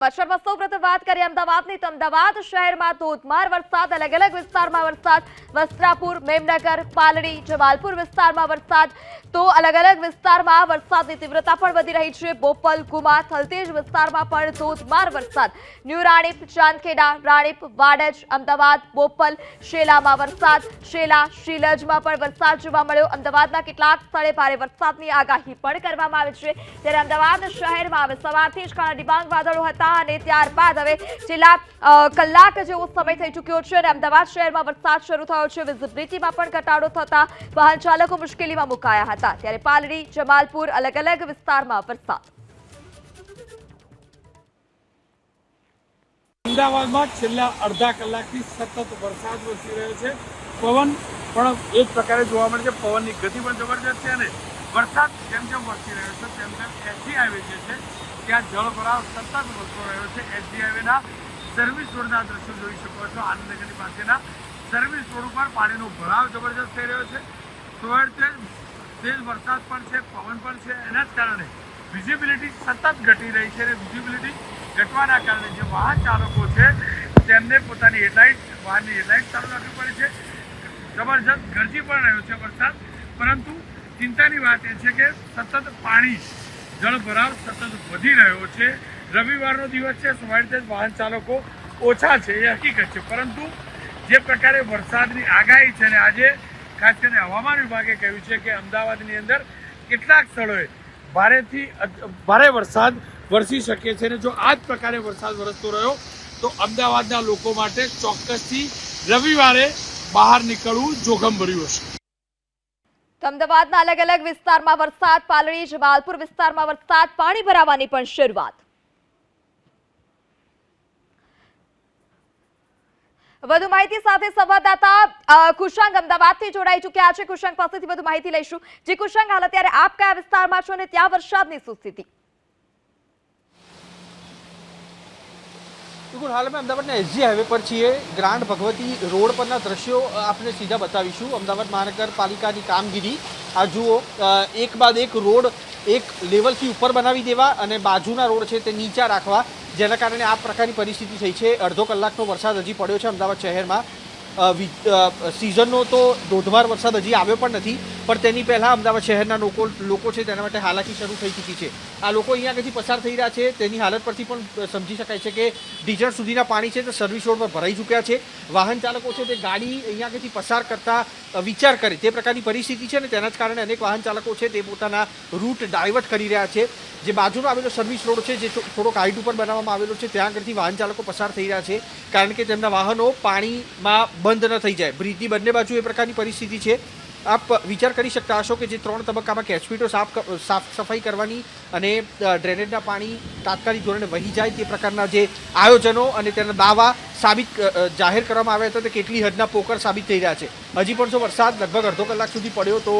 પશ્ચિમમાં સૌપ્રથમ વાત કરીએ અમદાવાદની તો અમદાવાદ શહેરમાં ધોધમાર વરસાદ, અલગ અલગ વિસ્તારમાં વરસાદ, વસ્ત્રાપુર, મેમનગર, પાલડી, જમાલપુર વિસ્તારમાં વરસાદ, તો અલગ અલગ વિસ્તારમાં વરસાદની તીવ્રતા પણ વધી રહી છે। બોપલ, ગુમા, થલતેજ વિસ્તારમાં પણ ધોધમાર વરસાદ, ન્યૂ રાણીપ, ચાંદખેડા, રાણીપ, વાડજ, અમદાવાદ, બોપલ, શેલામાં વરસાદ, શેલા, શીલજમાં પણ વરસાદ જોવા મળ્યો। અમદાવાદના કેટલાક સ્થળે ભારે વરસાદની આગાહી પણ કરવામાં આવી છે, ત્યારે અમદાવાદ શહેરમાં હવે સવારથી જ કાળા ડિબાંગ વાદળો હતા અને ત્યારબાદ હવે છેલ્લા કલાક જેવો સમય થઈ ચૂક્યો છે અને અમદાવાદ શહેરમાં વરસાદ શરૂ થયો છે। વિઝિબિલિટીમાં પણ ઘટાડો થતા વાહન ચાલકો મુશ્કેલીમાં મુકાયા હતા, ત્યારે પાલડી, જમાલપુર, અલગ અલગ વિસ્તારમાં વરસાદ। અમદાવાદમાં છેલ્લા અડધા કલાકથી સતત વરસાદ વરસી રહ્યો છે। પવન પણ એ જ પ્રકારે જોવા મળે છે, પવનની ગતિ પણ જબરજસ્ત છે અને વરસાદ જેમ જેમ વરસી રહ્યો છે તેમ તેમ એસજી હાઈવે જે છે ત્યાં જળભરાવ સતત વધતો રહ્યો છે। એસજી હાઈવેના સર્વિસ રોડના દ્રશ્યો જોઈ શકો છો। આનંદનગરની પાસેના સર્વિસ રોડ ઉપર પાણીનો ભરાવ જબરજસ્ત થઈ રહ્યો છે। સવારથી તેજ વરસાદ પણ છે, પવન પણ છે, એના જ કારણે વિઝિબિલિટી સતત ઘટી રહી છે અને વિઝિબિલિટી ઘટવાના કારણે જે વાહન ચાલકો છે તેમને પોતાની વાહનની હેડલાઇટ ચાલુ રાખવી પડે છે। જબરજસ્ત ગરજી પણ રહ્યો છે વરસાદ, પરંતુ ચિંતાની વાત એ છે કે સતત પાણી જળભરાવ સતત વધી રહ્યો છે। રવિવારનો દિવસ છે, સવારથી વાહન ચાલકો ઓછા છે એ હકીકત છે, પરંતુ જે પ્રકારે વરસાદની આગાહી છે અને આજે ખાસ કરીને હવામાન વિભાગે કહ્યું છે કે અમદાવાદની અંદર કેટલાક સ્થળોએ ભારેથી ભારે વરસાદ વરસી શકે છે અને જો આ જ પ્રકારે વરસાદ વરસતો રહ્યો તો અમદાવાદના લોકો માટે ચોક્કસથી રવિવારે બહાર નીકળવું જોખમભર્યું હશે। તો અમદાવાદના અલગ અલગ વિસ્તારમાં વરસાદ, પાલડી, જમાલપુર વિસ્તારમાં વરસાદ, પાણી ભરાવાની પણ શરૂઆત। વધુ માહિતી સાથે સંવાદદાતા કુશાંગ અમદાવાદથી જોડાઈ ચૂક્યા છે। કુશાંગ પાસેથી વધુ માહિતી લઈશું। જી કુશાંગ, હાલ અત્યારે આપ કયા વિસ્તારમાં છો અને ત્યાં વરસાદની શું સ્થિતિ? बिल्कुल हाल में अमदावाद एसजी हाईवे पर छे। ग्रांड भगवती रोड पर दृश्यों आपने सीधा बतावीशुं। अमदावाद महानगरपालिका की कामगीरी आ जुओ, एक बाद एक रोड एक लेवल थी ऊपर बनावी देवा अने बाजूना रोड है ते नीचा राखवा, जेना कारणे आ प्रकारनी परिस्थिति थई छे। अर्धो कलाकनो वरसाद हजी पड्यो छे अमदावाद शहेरमां। सीजननो तो धोधमार वरसाद हजी आव्यो पण नथी, पण तेनी पहेला अमदावाद शहेરના લોકો છે તેના માટે હાલાકી શરૂ થઈ ચૂકી છે। આ લોકો અહીંયા આગળથી પસાર થઈ રહ્યા છે તેની હાલત પરથી પણ સમજી શકાય છે કે ઢીચણ સુધીના પાણી છે તે સર્વિસ રોડ પર ભરાઈ ચૂક્યા છે। વાહન ચાલકો છે તે ગાડી અહીંયા આગળથી પસાર કરતા વિચાર કરે તે પ્રકારની પરિસ્થિતિ છે અને તેના જ કારણે અનેક વાહન ચાલકો છે તે પોતાના રૂટ ડાયવર્ટ કરી રહ્યા છે। જે બાજુનો આવેલો સર્વિસ રોડ છે જે થોડોક હાઈટ ઉપર બનાવવામાં આવેલો છે ત્યાં આગળથી વાહન ચાલકો પસાર થઈ રહ્યા છે, કારણ કે તેમના વાહનો પાણીમાં બંધ ન થઈ જાય। બ્રિજની બંને બાજુ એ પ્રકારની પરિસ્થિતિ છે। આપ વિચાર કરી શકતા હશો કે જે 3 તબક્કામાં કેચપીટો સાફ સફાઈ કરવાની અને ડ્રેનેજના પાણી તાત્કાલિક ધોરણે વહી જાય તે પ્રકારના જે આયોજનો અને તેના દાવા સાબિત જાહેર કરવામાં આવ્યા હતા તે કેટલી હદના પોકર સાબિત થઈ રહ્યા છે। હજી પણ જો વરસાદ લગભગ અડધો કલાક સુધી પડ્યો તો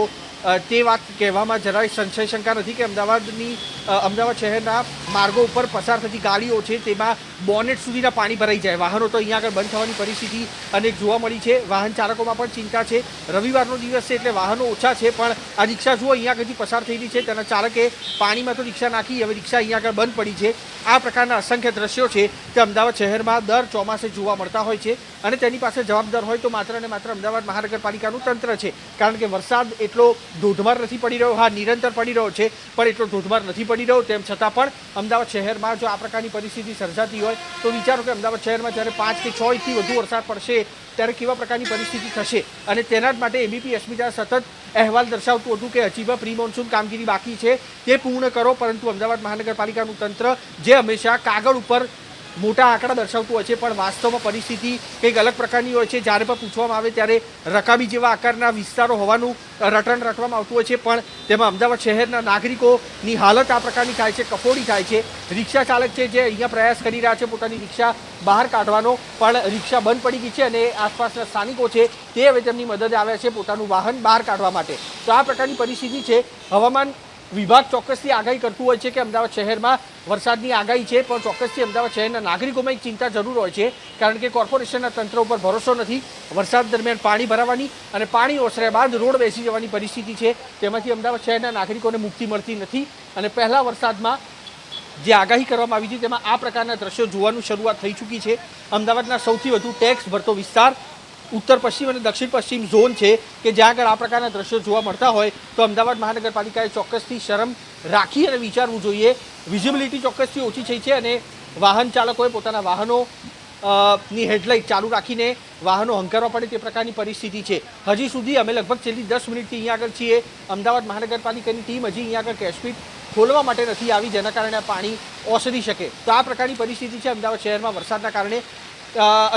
તે વાત કહેવામાં જરાય સંશય શંકા નથી કે અમદાવાદ શહેરના માર્ગો ઉપર પસાર થતી ગાડીઓ છે તેમાં બોનેટ સુધીના પાણી ભરાઈ જાય। વાહનો તો અહીંયા આગળ બંધ થવાની પરિસ્થિતિ અનેક જોવા મળી છે। વાહન ચાલકોમાં પણ ચિંતા છે। રવિવારનો દિવસ છે એટલે વાહનો ઓછા છે, પણ આ રિક્ષા જુઓ અહીંયા આગળથી પસાર થઈ રહી છે, તેના ચાલકે પાણીમાં તો રિક્ષા નાખી, હવે રિક્ષા અહીંયા આગળ બંધ પડી છે। આ પ્રકારના અસંખ્ય દ્રશ્યો છે તે અમદાવાદ શહેરમાં દર ચોમાસે જોવા મળતા હોય છે અને તેની પાસે જવાબદાર હોય તો માત્ર અને માત્ર અમદાવાદ મહાનગરપાલિકાનું તંત્ર છે, કારણ કે વરસાદ એટલો ધોધમાર નથી પડી રહ્યો। હા, નિરંતર પડી રહ્યો છે, પણ એટલો ધોધમાર નથી પડી રહ્યો। તેમ છતાં પણ અમદાવાદ શહેરમાં જો આ પ્રકારની પરિસ્થિતિ સર્જાતી હોય તો વિચારો કે અમદાવાદ શહેરમાં જ્યારે 5 કે 6 ઇંચથી વધુ વરસાદ પડશે ત્યારે કેવા પ્રકારની પરિસ્થિતિ થશે। અને તેના જ માટે એબીપી અસ્મિતા સતત અહેવાલ દર્શાવતું હતું કે હજી પણ પ્રી મોન્સૂન કામગીરી બાકી છે, તે પૂર્ણ કરો, પરંતુ અમદાવાદ મહાનગરપાલિકાનું તંત્ર જે હંમેશા કાગળ ઉપર મોટા આંકડા દર્શાવતું હોય છે પણ વાસ્તવમાં પરિસ્થિતિ કંઈક અલગ પ્રકારની હોય છે। જ્યારે પણ પૂછવામાં આવે ત્યારે રકાબી જેવા આકારના વિસ્તારો હોવાનું રટણ રટવામાં આવતું હોય છે, પણ તેમાં અમદાવાદ શહેરના નાગરિકોની હાલત આ પ્રકારની થાય છે, કફોડી થાય છે। રિક્ષા ચાલક છે જે અહીંયા પ્રયાસ કરી રહ્યા છે પોતાની રિક્ષા બહાર કાઢવાનો, પણ રિક્ષા બંધ પડી ગઈ છે અને આસપાસના સ્થાનિકો છે તે હવે તેમની મદદે આવ્યા છે પોતાનું વાહન બહાર કાઢવા માટે। તો આ પ્રકારની પરિસ્થિતિ છે। હવામાન વિભાગ ચોક્કસથી આગાહી કરતું હોય છે કે અમદાવાદ શહેરમાં વરસાદની આગાહી છે, પણ ચોક્કસથી અમદાવાદ શહેરના નાગરિકોમાં એક ચિંતા જરૂર હોય છે, કારણ કે કોર્પોરેશનના તંત્ર ઉપર ભરોસો નથી। વરસાદ દરમિયાન પાણી ભરાવાની અને પાણી ઓસર્યા બાદ રોડ બેસી જવાની પરિસ્થિતિ છે, તેમાંથી અમદાવાદ શહેરના નાગરિકોને મુક્તિ મળતી નથી અને પહેલા વરસાદમાં જે આગાહી કરવામાં આવી હતી તેમાં આ પ્રકારના દ્રશ્યો જોવાનું શરૂઆત થઈ ચૂકી છે। અમદાવાદના સૌથી વધુ ટેક્સ ભરતો વિસ્તાર ઉત્તર પશ્ચિમ અને દક્ષિણ પશ્ચિમ ઝોન છે કે જ્યાં આગળ આ પ્રકારના દ્રશ્યો જોવા મળતા હોય તો અમદાવાદ મહાનગરપાલિકાએ ચોક્કસથી શરમ રાખી અને વિચારવું જોઈએ। વિઝિબિલિટી ચોક્કસથી ઓછી થઈ છે અને વાહન ચાલકોએ પોતાના વાહનો ની હેડલાઇટ ચાલુ રાખીને વાહનો હંકારવા પડે તે પ્રકારની પરિસ્થિતિ છે। હજી સુધી અમે લગભગ છેલ્લી 10 મિનિટથી અહીંયા આગળ છીએ। અમદાવાદ મહાનગરપાલિકાની ટીમ હજી અહીંયા આગળ કેશપીટ ખોલવા માટે નથી આવી, જેના કારણે આ પાણી ઓસરી શકે। તો આ પ્રકારની પરિસ્થિતિ છે અમદાવાદ શહેરમાં વરસાદના કારણે।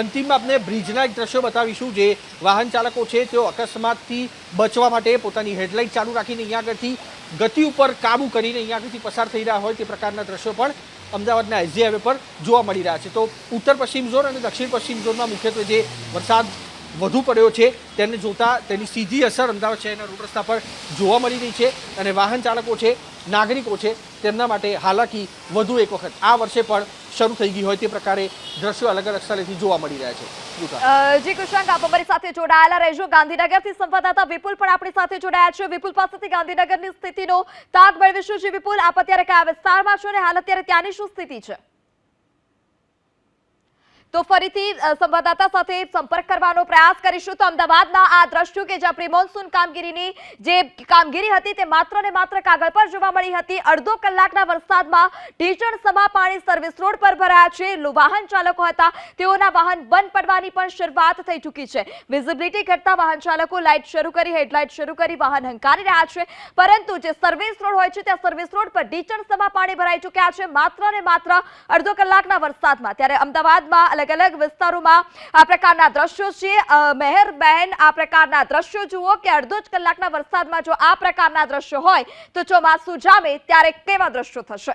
અંતિમમાં આપણે બ્રિજના એક દ્રશ્યો બતાવીશું જે વાહન ચાલકો છે તેઓ અકસ્માતથી બચવા માટે પોતાની હેડલાઇટ ચાલુ રાખીને અહીંયા આગળથી ગતિ ઉપર કાબુ કરીને અહીંયા આગળથી પસાર થઈ રહ્યા હોય તે પ્રકારના દ્રશ્યો પણ અમદાવાદના એસજી હાઈવે પર જોવા મળી રહ્યા છે। તો ઉત્તર પશ્ચિમ ઝોન અને દક્ષિણ પશ્ચિમ ઝોનમાં મુખ્યત્વે જે વરસાદ વધુ પડ્યો છે તેને જોતા તેની સીધી અસર અમદાવાદ શહેરના રોડ રસ્તા પર જોવા મળી રહી છે અને વાહન ચાલકો છે, નાગરિકો છે, તેમના માટે હાલાકી વધુ એક વખત આ વર્ષે પણ શરૂ થઈ ગઈ હોય તે પ્રકારે દ્રશ્યો અલગ અલગ સ્થળેથી જોવા મળી રહ્યા છે। જી કુશાંક, આપ અમારી સાથે જોડાયેલા રહેજો। ગાંધીનગરથી સંવાદદાતા વિપુલ પણ આપણી સાથે જોડાયા છે। વિપુલ પાસેથી ગાંધીનગરની સ્થિતિનો તાગ મેળવીશું। જી વિપુલ, આપ અત્યારે કયા વિસ્તારમાં છો અને હાલ અત્યારે ત્યાંની શું સ્થિતિ છે? તો ફરીથી સંવાદદાતા સાથે સંપર્ક કરવાનો પ્રયાસ કરીશું। તો અમદાવાદના આ દ્રશ્યો કે જ્યાં પ્રી મોન્સૂન કામગીરીની જે કામગીરી હતી તે માત્ર ને માત્ર કાગળ પર જોવા મળી હતી। અડધો કલાકના વરસાદમાં ઢીચણ સમા પાણી સર્વિસ રોડ પર ભરાયા છે। વાહન ચાલકો હતા તેઓના વાહન બંધ પડવાની પણ શરૂઆત થઈ ચૂકી છે। વિઝિબિલિટી ઘટતા વાહન ચાલકો લાઇટ શરૂ કરી, હેડલાઇટ શરૂ કરી વાહન હંકારી રહ્યા છે, પરંતુ જે સર્વિસ રોડ હોય છે ત્યાં સર્વિસ રોડ પર ઢીચણ સમા પાણી ભરાઈ ચૂક્યા છે માત્ર ને માત્ર અડધો કલાકના વરસાદમાં। ત્યારે અમદાવાદમાં અલગ અલગ વિસ્તારોમાં આ પ્રકારના દ્રશ્યો છે। મહેરબહેન, આ પ્રકારના દ્રશ્યો જુઓ કે અડધો જ કલાકના વરસાદમાં જો આ પ્રકારના દ્રશ્યો હોય તો ચોમાસું જામે ત્યારે કેવા દ્રશ્યો થશે?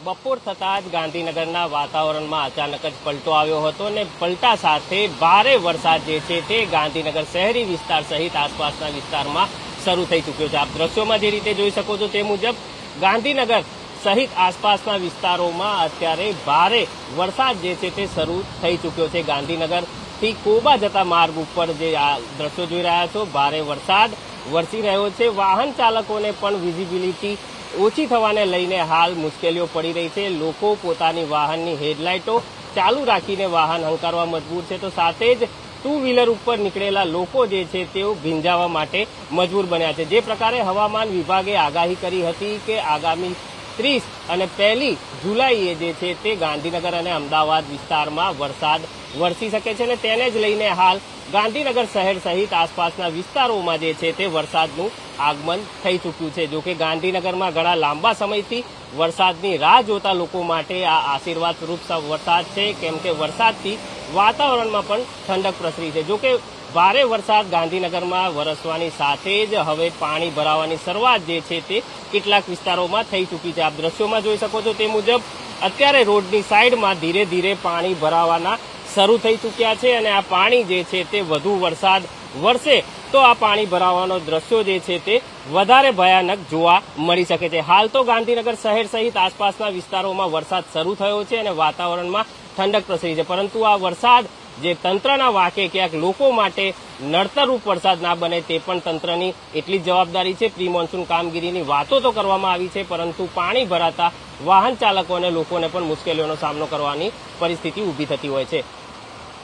બપોર થતાં જ ગાંધીનગરના વાતાવરણમાં અચાનક જ પલટો આવ્યો હતો અને પલટા સાથે ભારે વરસાદ જે છે તે ગાંધીનગર શહેરી વિસ્તાર સહિત આસપાસના વિસ્તારમાં શરૂ થઈ ચૂક્યો છે। આપ દ્રશ્યોમાં જે રીતે જોઈ શકો છો તે મુજબ ગાંધીનગર સહિત આસપાસના વિસ્તારોમાં અત્યારે ભારે વરસાદ જે છે તે શરૂ થઈ ચૂક્યો છે। ગાંધીનગરથી કોબા જતા માર્ગ ઉપર જે આ દ્રશ્યો જોઈ રહ્યા છો, ભારે વરસાદ વરસી રહ્યો છે। વાહન ચાલકોને પણ વિઝિબિલિટી ઓછી થવાને લઈને હાલ મુશ્કેલીઓ પડી રહી છે। લોકો પોતાની વાહનની હેડલાઇટો ચાલુ રાખીને વાહન હંકારવા મજબૂર છે, તો સાથે જ ટુ વ્હીલર ઉપર નીકળેલા લોકો જે છે તેઓ ભીંજાવા માટે મજબૂર બન્યા છે। જે પ્રકારે હવામાન વિભાગે આગાહી કરી હતી કે આગામી 30 અને 1 જુલાઈએ જે છે તે ગાંધીનગર અને અમદાવાદ વિસ્તારમાં વરસાદ વરસી શકે છે અને તેને જ લઈને હાલ ગાંધીનગર શહેર સહિત આસપાસના વિસ્તારોમાં જે છે તે વરસાદનું આગમન થઈ ચૂક્યું છે। જોકે ગાંધીનગરમાં ઘણા લાંબા સમયથી વરસાદની રાહ જોતા લોકો માટે આ આશીર્વાદ સ્વરૂપ વરસાદ છે, કેમ કે વરસાદથી વાતાવરણમાં પણ ઠંડક પ્રસરી છે। જોકે ભારે વરસાદ ગાંધીનગરમાં વરસવાની સાથે જ હવે પાણી ભરાવાની શરૂઆત જે છે તે કેટલાક વિસ્તારોમાં થઈ ચૂકી છે। આપ દ્રશ્યોમાં જોઈ શકો છો તે મુજબ અત્યારે રોડની સાઈડમાં ધીરે ધીરે પાણી ભરાવાના શરૂ થઈ ચૂક્યા છે અને આ પાણી જે છે તે વધુ વરસાદ વરસે તો આ પાણી ભરાવાનો દ્રશ્યો જે છે તે વધારે ભયાનક જોવા મળી શકે છે। હાલ તો ગાંધીનગર શહેર સહિત આસપાસના વિસ્તારોમાં વરસાદ શરૂ થયો છે અને વાતાવરણમાં ઠંડક પ્રસરી છે, પરંતુ આ વરસાદ જે તંત્રના વાંકે ક્યાંક લોકો માટે નડતરરૂપ વરસાદ ના બને તે પણ તંત્રની એટલી જ જવાબદારી છે। પ્રી મોન્સૂન કામગીરીની વાતો તો કરવામાં આવી છે, પરંતુ પાણી ભરાતા વાહન ચાલકો અને લોકોને પણ મુશ્કેલીઓનો સામનો કરવાની પરિસ્થિતિ ઊભી થતી હોય છે।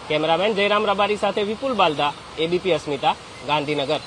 કેમેરામેન જયરામ રબારી સાથે વિપુલ બાલદા, એબીપી અસ્મિતા, ગાંધીનગર।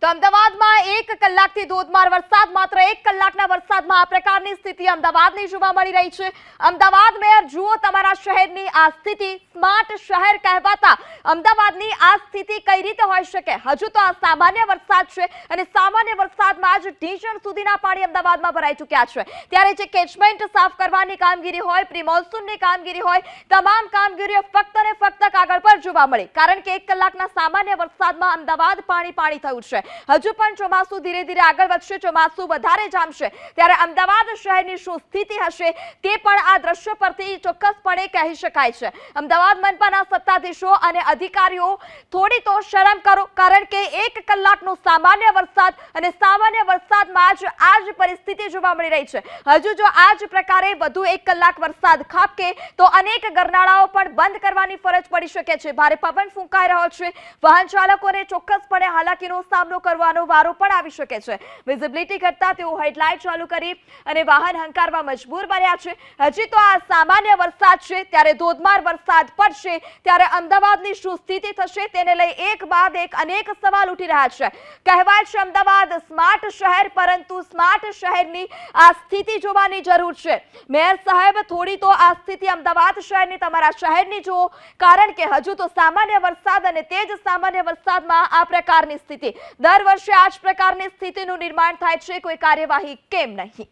તો અમદાવાદમાં 1 કલાકથી ધોધમાર વરસાદ, માત્ર 1 કલાકના વરસાદમાં આ પ્રકારની સ્થિતિ અમદાવાદની જોવા મળી રહી છે। અમદાવાદ મેયર, જુઓ તમારા શહેરની આ સ્થિતિ। સ્માર્ટ શહેર કહેવાતા અમદાવાદની આ સ્થિતિ કઈ રીતે હોઈ શકે? હજુ તો આ સામાન્ય વરસાદ છે અને સામાન્ય વરસાદમાં જ ઢીચણ સુધીના પાણી અમદાવાદમાં ભરાઈ ચૂક્યા છે। ત્યારે જે કેચમેન્ટ સાફ કરવાની કામગીરી હોય, પ્રી મોન્સૂનની કામગીરી હોય, તમામ કામગીરીઓ ફક્ત ને ફક્ત કાગળ પર જોવા મળી, કારણ કે 1 કલાકના સામાન્ય વરસાદમાં અમદાવાદ પાણી થયું છે। હજુ પણ ચોમાસું ધીરે ધીરે આગળ વધશે, ચોમાસું વધારે જામશે, ત્યારે અમદાવાદ શહેરની શું સ્થિતિ હશે તે પણ આ દ્રશ્યો પરથી ચોક્કસપણે કહી શકાય છે। અમદાવાદ મનપાના સત્તાધીશો અને અધિકારીઓ થોડી તો શરમ કરો, કારણ કે 1 કલાકનો સામાન્ય વરસાદ અને સામાન્ય વરસાદમાં જ આ જ પરિસ્થિતિ જોવા મળી રહી છે। હજુ જો આ જ પ્રકારે વધુ 1 કલાક વરસાદ ખાબકે તો અનેક ગરનાળાઓ પણ બંધ કરવાની ફરજ પડી શકે છે। ભારે પવન ફૂંકાઈ રહ્યો છે, વાહન ચાલકોને ચોક્કસપણે હાલાકીનો સામનો સામનો કરવાનો વારો પણ આવી શકે છે। વિઝિબિલિટી કરતા તેઓ હેડલાઇટ ચાલુ કરી અને વાહન હંકારવા મજબૂર બન્યા છે। હજી તો આ સામાન્ય વરસાદ છે, ત્યારે ધોધમાર વરસાદ પડશે ત્યારે અમદાવાદની શું સ્થિતિ થશે તેને લઈ એક બાદ એક અનેક સવાલ ઉઠી રહ્યા છે। કહેવાય છે અમદાવાદ સ્માર્ટ શહેર, પરંતુ સ્માર્ટ શહેરની આ સ્થિતિ જોવાની જરૂર છે। મેયર સાહેબ, થોડી તો આ સ્થિતિ અમદાવાદ શહેરની, તમારા શહેરની જુઓ, કારણ કે હજુ તો સામાન્ય વરસાદ અને તે જ સામાન્ય વરસાદમાં આ પ્રકારની સ્થિતિ। દર વર્ષે આ જ પ્રકારની સ્થિતિનું નિર્માણ થાય છે, કોઈ કાર્યવાહી કેમ નહીં?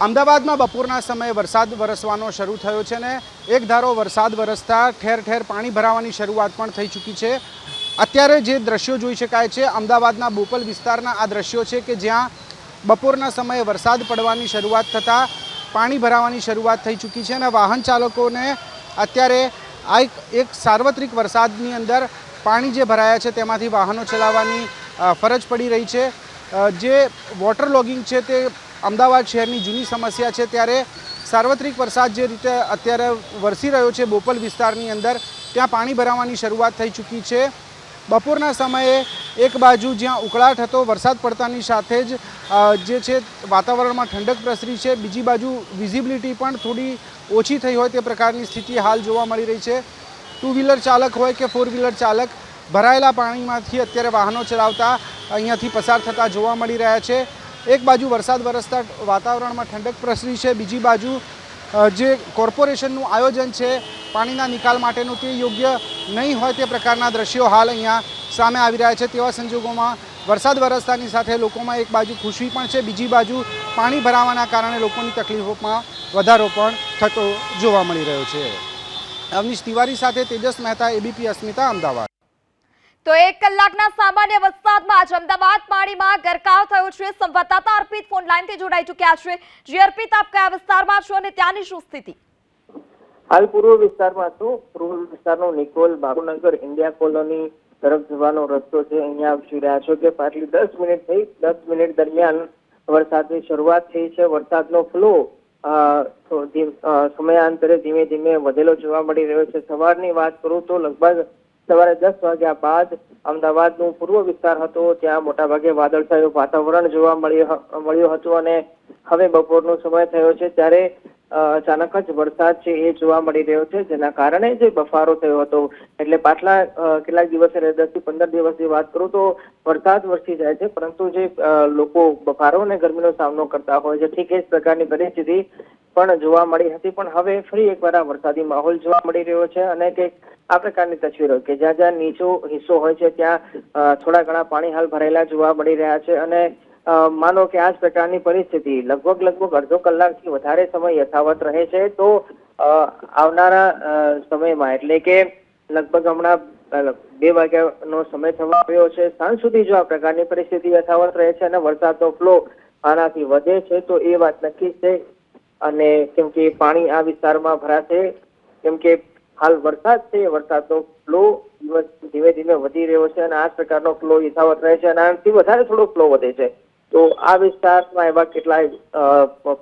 અમદાવાદમાં બપોરના સમયે વરસાદ વરસવાનો શરૂ થયો છે ને એક ધારો વરસાદ વરસતા ઠેર ઠેર પાણી ભરાવાની શરૂઆત પણ થઈ ચૂકી છે। અત્યારે જે દ્રશ્યો જોઈ શકાય છે અમદાવાદના બોપલ વિસ્તારના આ દ્રશ્યો છે કે જ્યાં બપોરના સમયે વરસાદ પડવાની શરૂઆત થતાં પાણી ભરાવાની શરૂઆત થઈ ચૂકી છે અને વાહન ચાલકોને અત્યારે આ એક સાર્વત્રિક વરસાદની અંદર પાણી જે ભરાયા છે તેમાંથી વાહનો ચલાવવાની ફરજ પડી રહી છે। જે વોટર લોગિંગ છે તે અમદાવાદ શહેરની જૂની સમસ્યા છે, ત્યારે સાર્વત્રિક વરસાદ જે રીતે અત્યારે વરસી રહ્યો છે બોપલ વિસ્તારની અંદર, ત્યાં પાણી ભરાવાની શરૂઆત થઈ ચૂકી છે। બપોરના સમયે એક બાજુ જ્યાં ઉકળાટ હતો વરસાદ પડતાની સાથે જ જે છે વાતાવરણમાં ઠંડક પ્રસરી છે, બીજી બાજુ વિઝિબિલિટી પણ થોડી ઓછી થઈ હોય તે પ્રકારની સ્થિતિ હાલ જોવા મળી રહી છે। ટુ વ્હીલર ચાલક હોય કે ફોર વ્હીલર ચાલક ભરાયેલા પાણીમાંથી અત્યારે વાહનો ચલાવતા અહીંયાથી પસાર થતા જોવા મળી રહ્યા છે। એક બાજુ વરસાદ વરસતા વાતાવરણમાં ઠંડક પ્રસરી છે, બીજી બાજુ જે કોર્પોરેશનનું આયોજન છે પાણીના નિકાલ માટેનું તે યોગ્ય નહીં હોય તે પ્રકારના દ્રશ્યો હાલ અહીંયા સામે આવી રહ્યા છે। તેવા સંજોગોમાં વરસાદ વરસતાની સાથે લોકોમાં એક બાજુ ખુશી પણ છે, બીજી બાજુ પાણી ભરાવાના કારણે લોકોની તકલીફોમાં વધારો પણ થતો જોવા મળી રહ્યો છે। અવનીશ તિવારી સાથે તેજસ મહેતા, એબીપી અસ્મિતા, અમદાવાદ। તો 1 કલાકના સામાન્ય વરસાદમાં જ અમદાવાદ પાણીમાં ગરકાવ થયો છે। સંવાદદાતા અર્પિત ફોન લાઈનથી જોડાઈ ચૂક્યા છે। જી અર્પિત, આપ કયા વિસ્તારમાં છો અને ત્યાંની શું સ્થિતિ? હાલ પૂર્વ વિસ્તારમાં છું। પૂર્વ વિસ્તારનો નિકોલ બાબુનગર ઇન્ડિયા કોલોની તરફ જવાનો રસ્તો છે। અહીંયા જોઈ રહ્યા છો કે પાછલી 10 મિનિટ થઈ, 10 મિનિટ દરમિયાન વરસાદની શરૂઆત થઈ છે। વરસાદનો ફ્લો સમયાંતરે ધીમે ધીમે વધેલો જોવા મળી રહ્યો છે। સવારની વાત કરું તો લગભગ સવારે 10 વાગ્યા બાદ અમદાવાદનો પૂર્વ વિસ્તાર હતો ત્યાં મોટાભાગે વાદળછાયું વાતાવરણ જોવા મળ્યું હતું અને હવે બપોરનો સમય થયો છે ત્યારે અચાનક જ વરસાદ છે એ જોવા મળી રહ્યો છે, જેના કારણે જે બફારો થયો હતો એટલે પાછલા કેટલાક દિવસે 10 થી 15 દિવસની વાત કરું તો વરસાદ વરસી જાય છે, પરંતુ જે લોકો બફારો અને ગરમીનો સામનો કરતા હોય છે ઠીક એ જ પ્રકારની પરિસ્થિતિ પણ જોવા મળી હતી। પણ હવે ફરી એકવાર આ વરસાદી માહોલ જોવા મળી રહ્યો છે અને કે આ પ્રકારની તસવીરો કે જ્યાં જ્યાં નીચો હિસ્સો હોય છે ત્યાં થોડા ઘણા પાણી હાલ ભરાયેલા જોવા મળી રહ્યા છે અને માનો કે આ જ પ્રકારની પરિસ્થિતિ લગભગ અડધો કલાકથી વધારે સમય યથાવત રહે છે તો આવનારા સમયમાં એટલે કે લગભગ હમણાં 2 વાગ્યાનો સમય થવા આવ્યો છે, સાંજ સુધી જો આ પ્રકારની પરિસ્થિતિ યથાવત રહે છે અને વરસાદનો ફ્લો આનાથી વધે છે તો એ વાત નક્કી છે। અને કેમ કે પાણી આ વિસ્તારમાં ભરાશે, કેમ કે હાલ વરસાદ છે વરસાદનો ફ્લો ધીમે ધીમે વધી રહ્યો છે અને આ પ્રકારનો ફ્લો યથાવત રહે છે અને આનાથી વધારે થોડો ફ્લો વધે છે તો આ વિસ્તારમાં એવા કેટલાય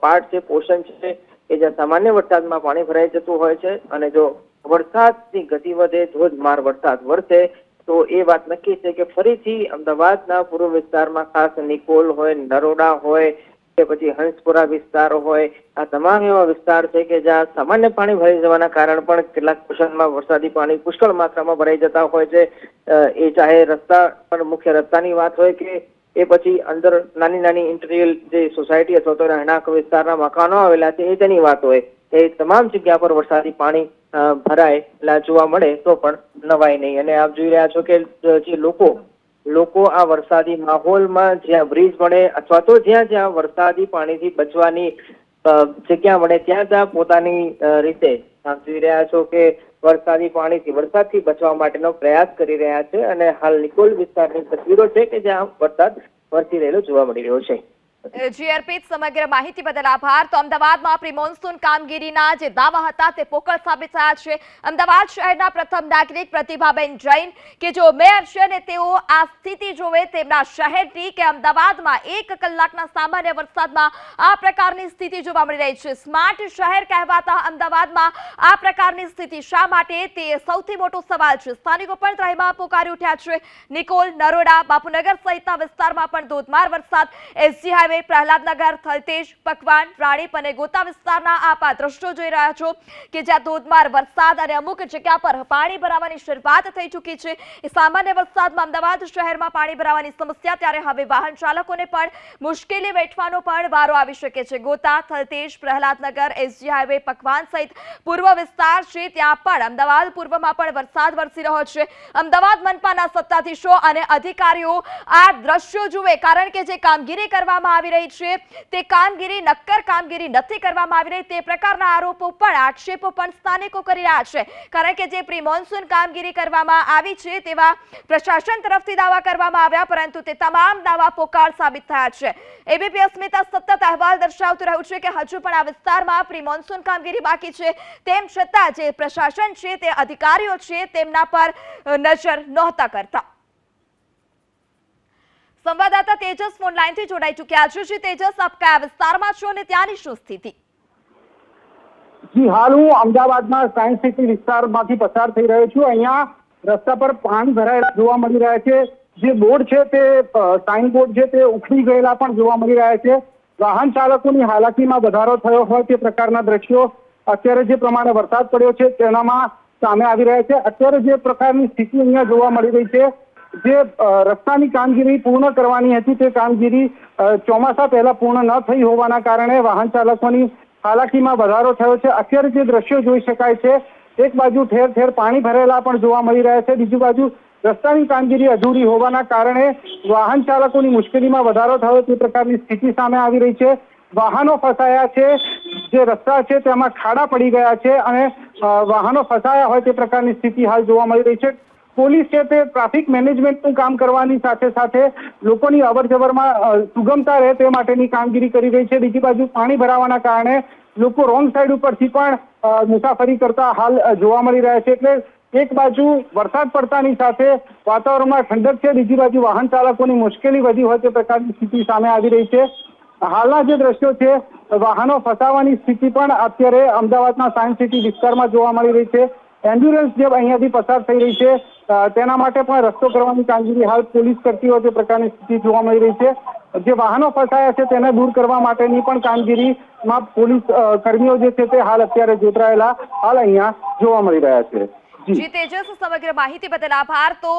પાર્ટ છે, પોર્શન છે કે જ્યાં સામાન્ય વરસાદમાં પાણી ભરાઈ જતું હોય છે અને જો વરસાદની ગતિ વધે, ધોધમાર વરસાદ વરસે તો એ વાત નક્કી છે કે ફરીથી અમદાવાદના પૂર્વ વિસ્તારમાં ખાસ નિકોલ હોય, નરોડા હોય કે પછી હંસપુરા વિસ્તાર હોય, આ તમામ એવા વિસ્તાર છે કે જ્યાં સામાન્ય પાણી ભરાઈ જવાના કારણે પણ કેટલાક પોર્શનમાં વરસાદી પાણી પુષ્કળ માત્રામાં ભરાઈ જતા હોય છે। એ ચાહે રસ્તા પણ મુખ્ય રસ્તાની વાત હોય કે એ પછી અંદર નાની નાની ઇન્ટિરિયર જે સોસાયટી અથવા તો રહેણાંક વિસ્તારના મકાનો આવેલા છે એ તેની વાત હોય, એ તમામ જગ્યા પર વરસાદી પાણી ભરાયેલા જોવા મળે તો પણ નવાય નહીં। અને આપ જોઈ રહ્યા છો કે જે લોકો આ વરસાદી માહોલમાં જ્યાં બ્રિજ મળે અથવા તો જ્યાં વરસાદી પાણીથી બચવાની જગ્યા મળે ત્યાં પોતાની રીતે આપ જોઈ રહ્યા છો કે વરસાદથી બચવા માટેનો પ્રયાસ કરી રહ્યા છે અને હાલ નિકોલ વિસ્તારની તસવીરો છે કે જ્યાં વરસાદ વરસી રહેલો જોવા મળી રહ્યો છે। હતી। અર્પિત, સમગ્ર માહિતી બદલ આભાર. તો અમદાવાદમાં પ્રી મોન્સૂન કામગીરીના જે દાવા હતા તે પોકળ સાબિત થયા છે. અમદાવાદ શહેરના પ્રથમ નાગરિક પ્રતિભાબેન જૈન કે જો મેયર છે ને તેઓ આ સ્થિતિ જોવે તેમના શહેરની કે અમદાવાદમાં 1 કલાકના સામાન્ય વરસાદમાં આ પ્રકારની સ્થિતિ જોવા મળી રહી છે. સ્માર્ટ શહેર કહેવાતા અમદાવાદમાં આ પ્રકારની સ્થિતિ શા માટે, તે સૌથી મોટો સવાલ છે. સ્થાનિકો પણ ત્રાહિમામ પોકારી ઉઠ્યા છે. નિકોલ, નરોડા, બાપુનગર સહિતના વિસ્તારમાં પણ ધોધમાર વરસાદ. એસજી હાઈવે, પ્રહલાદનગર, થલતેજ, પકવાન, રાણીપ અને ગોતા વિસ્તારના આપ આ દ્રશ્યો જોઈ રહ્યા છો કે જ્યાં ધોધમાર વરસાદ અને અમુક જગ્યા પર પાણી ભરાવાની શરૂઆત થઈ ચૂકી છે. એ સામાન્ય વરસાદમાં અમદાવાદ શહેરમાં પાણી ભરાવાની સમસ્યા, ત્યારે હવે વાહન ચાલકોને પણ મુશ્કેલી વેઠવાનો પણ વારો આવી શકે છે. ગોતા, થલતેજ, પ્રહલાદનગર, એસજી હાઈવે, પકવાન સહિત પૂર્વ વિસ્તાર છે ત્યાં પણ અમદાવાદ પૂર્વમાં પણ વરસાદ વરસી રહ્યો છે. અમદાવાદ મનપાના સત્તાધીશો અને અધિકારીઓ આ દ્રશ્યો જુએ, કારણ કે જે કામગીરી કરવામાં આવી રહી છે તે કામગીરી નક્કર કામગીરી નથી કરવામાં આવી રહી, તે પ્રકારના આરોપો પણ આક્ષેપો પણ સ્થાનિકો કરી રહ્યા છે. કારણ કે જે પ્રી મોન્સૂન કામગીરી કરવામાં આવી છે તેવા પ્રશાસન તરફથી દાવા કરવામાં આવ્યા, પરંતુ તે તમામ દાવા પોકાર સાબિત થયા છે. એબીપી અસ્મિતા સતત અહેવાલ દર્શાવતું રહ્યું છે કે હજુ પણ આ વિસ્તારમાં પ્રી મોન્સૂન કામગીરી બાકી છે, તેમ છતાં જે પ્રશાસન છે તે અધિકારીઓ છે તેમના પર નજર નહોતા કરતા. સંવાદદાતા તેજસ ફોન લાઈનથી જોડાઈ ચૂક્યા છે. જી તેજસ, આપ કયા વિસ્તારમાં છો અને ત્યાંની શું સ્થિતિ? જી, હાલ હું અમદાવાદમાં સાયન્સ સિટી વિસ્તારમાંથી પસાર થઈ રહ્યો છું. અહીંયા રસ્તા પર પાણી ભરાયેલા જોવા મળી રહ્યા છે. જે બોર્ડ છે તે સાઇન બોર્ડ છે તે ઉખડી ગયેલા પણ જોવા મળી રહ્યા છે. વાહન ચાલકોની હાલાકીમાં વધારો થયો હોય તે પ્રકારના દ્રશ્યો અત્યારે જે પ્રમાણે વરસાદ પડ્યો છે તેનામાં સામે આવી રહ્યા છે. અત્યારે જે પ્રકારની સ્થિતિ અહીંયા જોવા મળી રહી છે, જે રસ્તાની કામગીરી પૂર્ણ કરવાની હતી તે કામગીરી ચોમાસા પહેલા પૂર્ણ ન થઈ હોવાના કારણે વાહન ચાલકોની હાલાકીમાં વધારો થયો છે. અત્યારે જે દ્રશ્યો જોઈ શકાય છે, એક બાજુ ઠેર ઠેર પાણી ભરેલા પણ જોવા મળી રહ્યા છે, બીજી બાજુ રસ્તાની કામગીરી અધૂરી હોવાના કારણે વાહન ચાલકોની મુશ્કેલીમાં વધારો થયો તે પ્રકારની સ્થિતિ સામે આવી રહી છે. વાહનો ફસાયા છે, જે રસ્તા છે તેમાં ખાડા પડી ગયા છે અને વાહનો ફસાયા હોય તે પ્રકારની સ્થિતિ હાલ જોવા મળી રહી છે. પોલીસ છે તે ટ્રાફિક મેનેજમેન્ટનું કામ કરવાની સાથે સાથે લોકોની અવરજવરમાં સુગમતા રહે તે માટેની કામગીરી કરી રહી છે. બીજી બાજુ પાણી ભરાવાના કારણે લોકો રોંગ સાઈડ ઉપરથી પણ મુસાફરી કરતા હાલ જોવા મળી રહ્યા છે. એટલે એક બાજુ વરસાદ પડતાની સાથે વાતાવરણમાં ઠંડક છે, બીજી બાજુ વાહન ચાલકોની મુશ્કેલી વધી હોય તે પ્રકારની સ્થિતિ સામે આવી રહી છે. હાલના જે દ્રશ્યો છે, વાહનો ફસાવાની સ્થિતિ પણ અત્યારે અમદાવાદના સાયન્સ સિટી વિસ્તારમાં જોવા મળી રહી છે. એમ્બ્યુલન્સ જે અહીંયાથી પસાર થઈ રહી છે તેના માટે પણ રસ્તો કરવાની કામગીરી હાલ પોલીસ કરતી હોય તે પ્રકારની સ્થિતિ જોવા મળી રહી છે. જે વાહનો ફસાયા છે તેને દૂર કરવા માટેની પણ કામગીરીમાં પોલીસ કર્મીઓ જે છે તે હાલ અત્યારે જોતરાયેલા હાલ અહીંયા જોવા મળી રહ્યા છે. જી તેજસ, સમગ્ર માહિતી બદલ આભાર. તો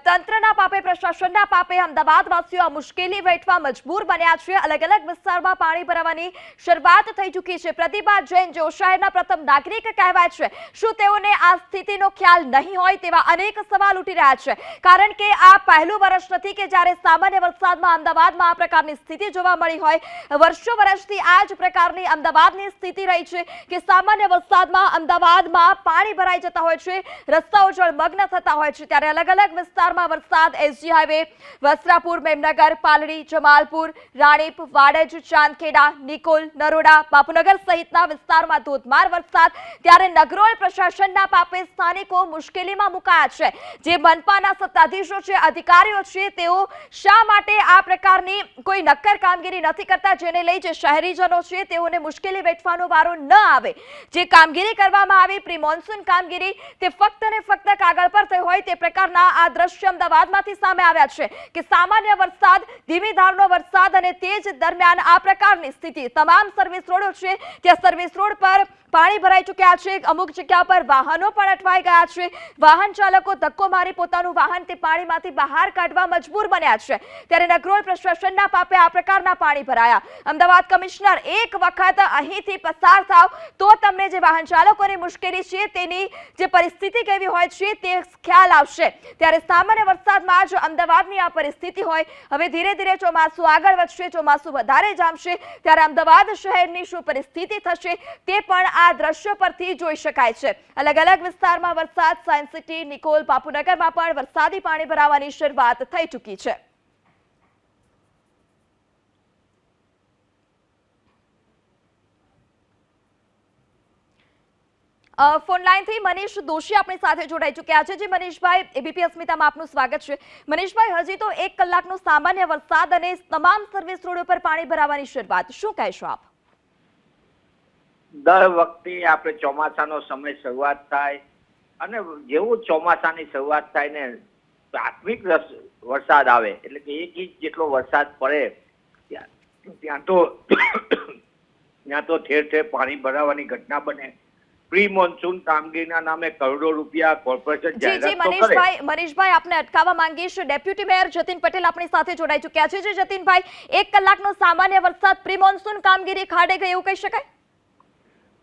તંત્રના પાપે, પ્રશાસનના પાપે અમદાવાદ વાસીઓ આ મુશ્કેલી વેઠવા મજબૂર બન્યા છે. અલગ અલગ વિસ્તારમાં પાણી ભરાવાની શરૂઆત થઈ ચૂકી છે. પ્રતિભા જૈન જેઓ શહેરના પ્રથમ નાગરિક કહેવાય છે, શું તેઓને આ સ્થિતિનો ખ્યાલ નહીં હોય તેવા અનેક સવાલ ઉઠી રહ્યા છે. કારણ કે આ પહેલું વર્ષ નથી કે જ્યારે સામાન્ય વરસાદમાં અમદાવાદમાં આ પ્રકારની સ્થિતિ જોવા મળી હોય. વર્ષો વર્ષથી આ જ પ્રકારની અમદાવાદની સ્થિતિ રહી છે કે સામાન્ય વરસાદમાં અમદાવાદમાં પાણી ભરાઈ જતા હોય છે, રસ્તાઓ જળમગ્ન થતા હોય છે. ત્યારે અલગ અલગ વિસ્તારમાં વરસાદ. એસજી હાઈવે, વસ્ત્રાપુર, મેમનગર, પાલડી, જમાલપુર, રાણીપ, વાડજ, ચાંદખેડા, નિકોલ, નરોડા, બાપુનગર સહિતના વિસ્તારમાં ધોધમાર વરસાદ. ત્યારે નગરોળ પ્રશાસનના પાપે સ્થાનિકો મુશ્કેલીમાં મુકાયા છે. જે મનપાના સત્તાધીશો છે, અધિકારીઓ છે, તેઓ શા માટે આ પ્રકારની કોઈ નક્કર કામગીરી નથી કરતા, જેને લઈ જે શહેરીજનો છે તેઓને મુશ્કેલી વેઠવાનો વારો ન આવે. જે કામગીરી કરવામાં આવી પ્રી મોન્સૂન કામગીરી તે ફક્ત ને ફક્ત કાગળ પર થઈ હોય તે પ્રકારના આ દ્રશ્ય અમદાવાદમાંથી સામે આવ્યા છે કે સામાન્ય વરસાદ, ધીમી ધારનો વરસાદ અને તે જ દરમિયાન આ પ્રકારની સ્થિતિ. તમામ સર્વિસ રોડો છે ત્યાં સર્વિસ રોડ પર પાણી ભરાઈ ચૂક્યા છે. અમુક જગ્યા પર વાહનો પણ અટવાઈ ગયા છે. વાહન ચાલકો ધક્કો મારી પોતાનું વાહન તે પાણીમાંથી બહાર કાઢવા મજબૂર બન્યા છે. ત્યારે નગરોળ પ્રશાસનના પાપે આ પ્રકારના પાણી ભરાયા. અમદાવાદ કમિશનર, એક વખત અહીંથી પસાર થાવ તો તમને જે વાહન ચાલકોની મુશ્કેલી છે તેની જે પરિસ્થિતિ કેવી હોય છે તે ખ્યાલ આવશે. ત્યારે સામાન્ય વરસાદમાં જ અમદાવાદની આ પરિસ્થિતિ હોય. હવે ધીરે ધીરે ચોમાસું આગળ વધશે, ચોમાસું વધારે જામશે, ત્યારે અમદાવાદ શહેરની શું પરિસ્થિતિ થશે તે પણ આ દ્રશ્યો પરથી જોઈ શકાય છે. અલગ અલગ વિસ્તારમાં વરસાદ. સાયન્સ સિટી, નિકોલ, બાપુનગરમાં પણ વરસાદી પાણી ભરાવાની શરૂઆત થઈ ચૂકી છે. ફોન લાઈનથી મનીષ દોશી આપણી સાથે જોડાઈ ચૂક્યા છે. જી મનીષભાઈ, એબીપી અસ્મિતામાં આપનું સ્વાગત છે. મનીષભાઈ, હજી તો 1 કલાકનો સામાન્ય વરસાદ અને તમામ સર્વિસ રોડ ઉપર પાણી ભરાવાની શરૂઆત, શું કહેશો આપ? દર વખતે આપણે ચોમાસાનો સમય શરૂઆત થાય અને જેવું ચોમાસાની શરૂઆત થાય ને પ્રાથમિક વરસાદ આવે એટલે કે 1 ઇંચ જેટલો વરસાદ પડે ત્યાં તો ઠેર ઠેર પાણી ભરાવાની ઘટના બને. પ્રી મોન્સૂન કામગીરીના નામે કરોડો રૂપિયા કોર્પોરેશન જાહેરાત તો કરે. મનીષભાઈ, આપને અટકાવવા માંગીશ. ડેપ્યુટી મેયર જતીન પટેલ આપણી સાથે જોડાઈ ચૂક્યા છે. જતીનભાઈ, 1 કલાકનો સામાન્ય વરસાદ પ્રી મોન્સૂન કામગીરી ખાડે ગઈ એવું કહી શકાય?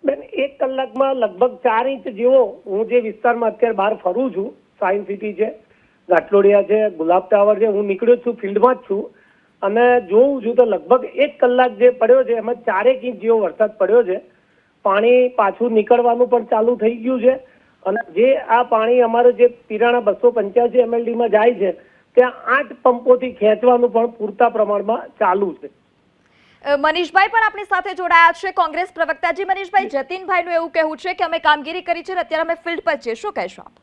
બેન, 1 કલાકમાં લગભગ 4 ઇંચ જેવો, હું જે વિસ્તારમાં અત્યારે બહાર ફરું છું, સાયન્સ સિટી છે, ઘાટલોડિયા છે, ગુલાબ ટાવર છે, હું નીકળ્યો છું, ફિલ્ડમાં જ છું અને જોઉં છું તો લગભગ 1 કલાક જે પડ્યો છે એમાં 4 ઇંચ જેવો વરસાદ પડ્યો છે. પાણી પાછું નીકળવાનું પણ ચાલુ થઈ ગયું છે અને જે આ પાણી અમારે જે પિરાણા 285 MLD માં જાય છે ત્યાં 8 પંપોથી ખેંચવાનું પણ પૂરતા પ્રમાણમાં ચાલુ છે. મનીષભાઈ પણ આપણી સાથે જોડાયા છે, કોંગ્રેસ પ્રવક્તાજી. મનીષભાઈ, જતીનભાઈનું એવું કહેવું છે કે અમે કામગીરી કરી છે અને અત્યારે અમે ફિલ્ડ પર છીએ, શું કહેશો આપ?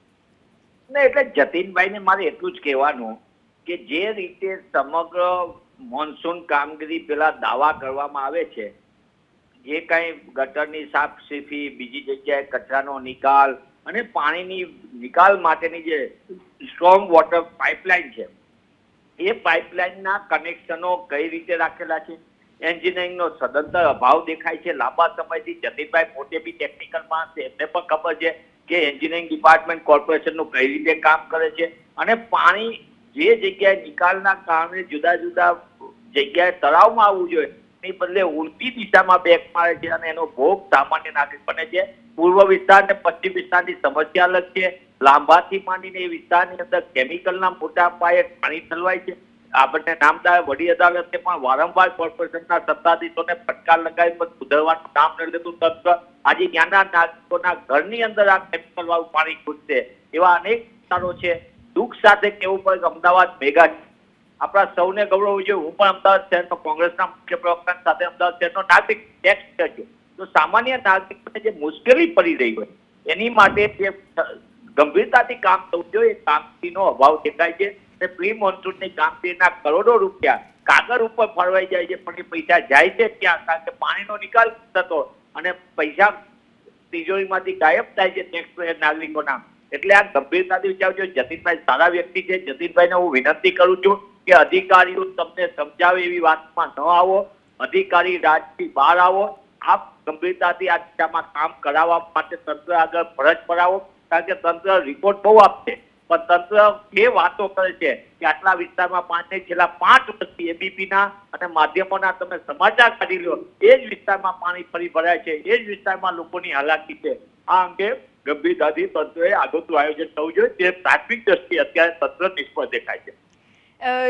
ને એટલે જતીનભાઈને મારે એટલું જ કહેવાનું કે જે રીતે સમગ્ર મોન્સૂન કામગીરી પેલા દાવા કરવામાં આવે છે, જે કઈ ગટરની સાફસફાઈ, બીજી જગ્યાએ કચરાનો નિકાલ અને પાણીની નિકાલ માટેની જે સ્ટ્રોંગ વોટર પાઇપલાઇન છે, એ પાઇપલાઇનના કનેક્શનો કઈ રીતે રાખેલા છે, એન્જિનિયરિંગનો સદંતર અભાવ દેખાય છે. લાંબા સમયથી જતીનભાઈ પોતે બી ટેકનિકલ માણસ છે, એમને પણ ખબર છે કે એન્જિનિયરિંગ ડિપાર્ટમેન્ટ કોર્પોરેશનનું કઈ રીતે કામ કરે છે અને પાણી જે જગ્યાએ નિકાલના કારણે જુદા જુદા જગ્યાએ તળાવમાં આવવું જોઈએ એ બદલે ઉલટી દિશામાં બેક મારે છે અને એનો ભોગ સામાન્ય નાગરિક બને છે. પૂર્વ વિસ્તાર અને પશ્ચિમ વિસ્તારની સમસ્યા અલગ છે. લાંબાથી માંડીને એ વિસ્તારની અંદર કેમિકલના મોટા પાયે પાણી ઠલવાય છે. આપણને નામદાર વડી અદાલતે પણ વારંવાર કોર્પોરેશનના સત્તાધીશોને ફટકાર લગાવી પણ સુધારવાનું નામ નથી લેતું તંત્ર. આજે ત્યાંના નાગરિકોના ઘરની અંદર આ કેમિકલ વાળું પાણી ઘૂસશે એવા અનેક વિસ્તારો છે. દુઃખ સાથે કહેવું પડે કે અમદાવાદ મેગા આપણા સૌને ગૌરવ છે. હું પણ અમદાવાદ શહેરનો કોંગ્રેસના મુખ્ય પ્રવક્તા સાથે અમદાવાદ શહેરનો નાગરિક ટેક્સ છું. તો સામાન્ય નાગરિકોને જે મુશ્કેલી પડી રહી હોય એની માટે જે ગંભીરતાથી કામ થવું જોઈએ એ કામગીરીનો અભાવ દેખાય છે. પ્રી મોન્સૂનની કામગીરીના કરોડો રૂપિયા કાગળ ઉપર ફળવાઈ જાય છે પણ એ પૈસા જાય છે ક્યાં? કારણ કે પાણીનો નિકાલ થતો અને પૈસા તિજોરીમાંથી ગાયબ થાય છે ટેક્સપેયર નાગરિકોના. એટલે આ ગંભીરતાથી વિચારજો. જતીનભાઈ સારા વ્યક્તિ છે. જતીનભાઈને હું વિનંતી કરું છું કે અધિકારીઓ તમને સમજાવે એવી વાતમાં ન આવો. અધિકારી રાજથી બહાર આવો. આપ ગંભીરતાથી આ દિશામાં કામ કરાવવા માટે તંત્ર આગળ ફરજ પડાવો. કારણ કે તંત્ર રિપોર્ટ બહુ આપશે પણ તંત્ર એ વાતો કરે છે કે આટલા વિસ્તારમાં છેલ્લા 5 વર્ષથી એબીપીના અને માધ્યમોના તમે સમાચાર કાઢી લો, એ જ વિસ્તારમાં પાણી ફરી ભરાય છે, એ જ વિસ્તારમાં લોકોની હાલાકી છે. આ અંગે ગંભીરતાથી તંત્રએ આગળનું આયોજન થવું જોઈએ. તે પ્રાથમિક દ્રષ્ટિએ અત્યારે તંત્ર નિષ્ફળ દેખાય છે.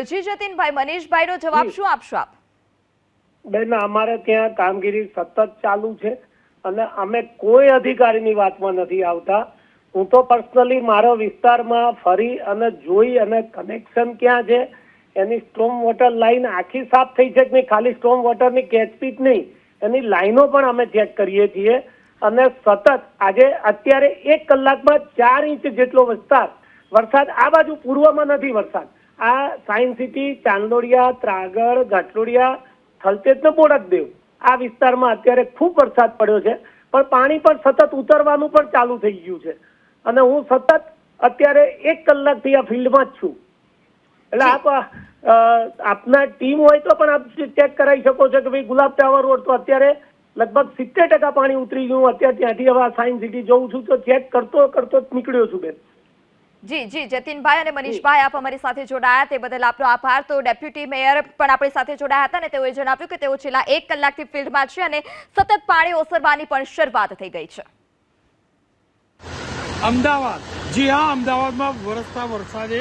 જી જતીનભાઈ, મનીષભાઈનો જવાબ શું આપશો આપ? બેન, અમારે ત્યાં કામગીરી સતત ચાલુ છે અને અમે કોઈ અધિકારીની વાતમાં નથી આવતા. હું તો પર્સનલી મારા વિસ્તારમાં ફરી અને જોઈ અને કનેક્શન ક્યાં છે, એની સ્ટ્રોમ વોટર લાઈન આખી સાફ થઈ છે કે નહીં, ખાલી સ્ટ્રોમ વોટરની કેચપીટ નહીં, એની લાઈનો પણ અમે ચેક કરીએ છીએ અને સતત આજે અત્યારે 1 કલાકમાં 4 ઇંચ જેટલો વરસાદ આ બાજુ પૂર્વમાં નથી. વરસાદ આ સાયન્સ સિટી, ચાંદલોડિયા, ત્રાગડ, ઘાટલોડિયા, થલતેજ ને બોડકદેવ આ વિસ્તારમાં અત્યારે ખૂબ વરસાદ પડ્યો છે પણ પાણી પણ સતત ઉતરવાનું પણ ચાલુ થઈ ગયું છે અને હું સતત અત્યારે 1 કલાકથી આ ફિલ્ડમાં જ છું. એટલે આપ આપના ટીમ હોય તો પણ આપ ચેક કરાવી શકો છો કે ભાઈ ગુલાબ ટાવર રોડ તો અત્યારે લગભગ 70% પાણી ઉતરી ગયું. અત્યારે ત્યાંથી હવે સાયન્સ સિટી જઉં છું તો ચેક કરતો નીકળ્યો છું બેન. જી જી જતીનભાઈ અને મનીષભાઈ, આપ અમારી સાથે જોડાયા તે બદલ આપનો આભાર. તો ડેપ્યુટી મેયર પણ આપણી સાથે જોડાયા હતા અને તેઓએ જણાવ્યું કે તેઓ છેલ્લા 1 કલાકથી ફિલ્ડમાં છે અને સતત પાણી ઓસરવાની પણ શરૂઆત થઈ ગઈ છે. અમદાવાદ, જી હા, અમદાવાદમાં વરસતા વરસાદે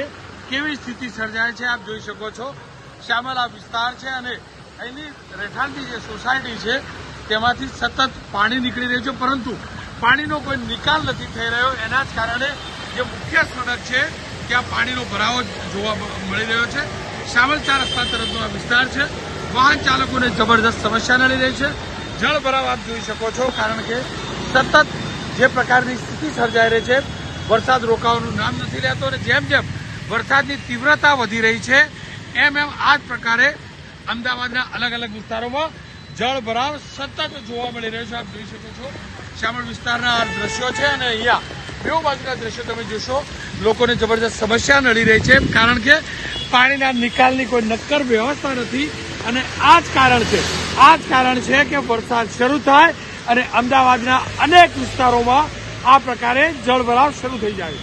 કેવી સ્થિતિ સર્જાય છે આપ જોઈ શકો છો. શ્યામલા વિસ્તાર છે અને અહીંની રહેઠાણની જે સોસાયટી છે તેમાંથી સતત પાણી નીકળી રહ્યું છે પરંતુ પાણીનો કોઈ નિકાલ નથી થઈ રહ્યો. એના જ કારણે જે મુખ્ય સડક છે ત્યાં પાણીનો ભરાવો જોવા મળી રહ્યો છે. શ્યામલ 4 રસ્તા તરફનો આ વિસ્તાર છે. વાહન ચાલકોને જબરદસ્ત સમસ્યા નડી રહી છે. જળ ભરાવ આપ જોઈ શકો છો કારણ કે સતત જે પ્રકારની સ્થિતિ સર્જાઈ રહી છે, વરસાદ રોકાવાનું નામ નથી લેતો અને જેમ જેમ વરસાદની તીવ્રતા વધી રહી છે એમ આ જ પ્રકારે અમદાવાદના અલગ અલગ વિસ્તારોમાં જળભરાવ સતત જોવા મળી રહ્યો છે. આપ જોઈ શકો છો શામળ વિસ્તારના આ દ્રશ્યો છે અને અહીંયા બે બાજુના દ્રશ્યો તમે જોશો, લોકોને જબરજસ્ત સમસ્યા નડી રહી છે કારણ કે પાણીના નિકાલની કોઈ નક્કર વ્યવસ્થા નથી અને આ જ કારણ છે કે વરસાદ શરૂ થાય અને અમદાવાદના અનેક વિસ્તારોમાં આ પ્રકારે જળભરાવ શરૂ થઈ જાય.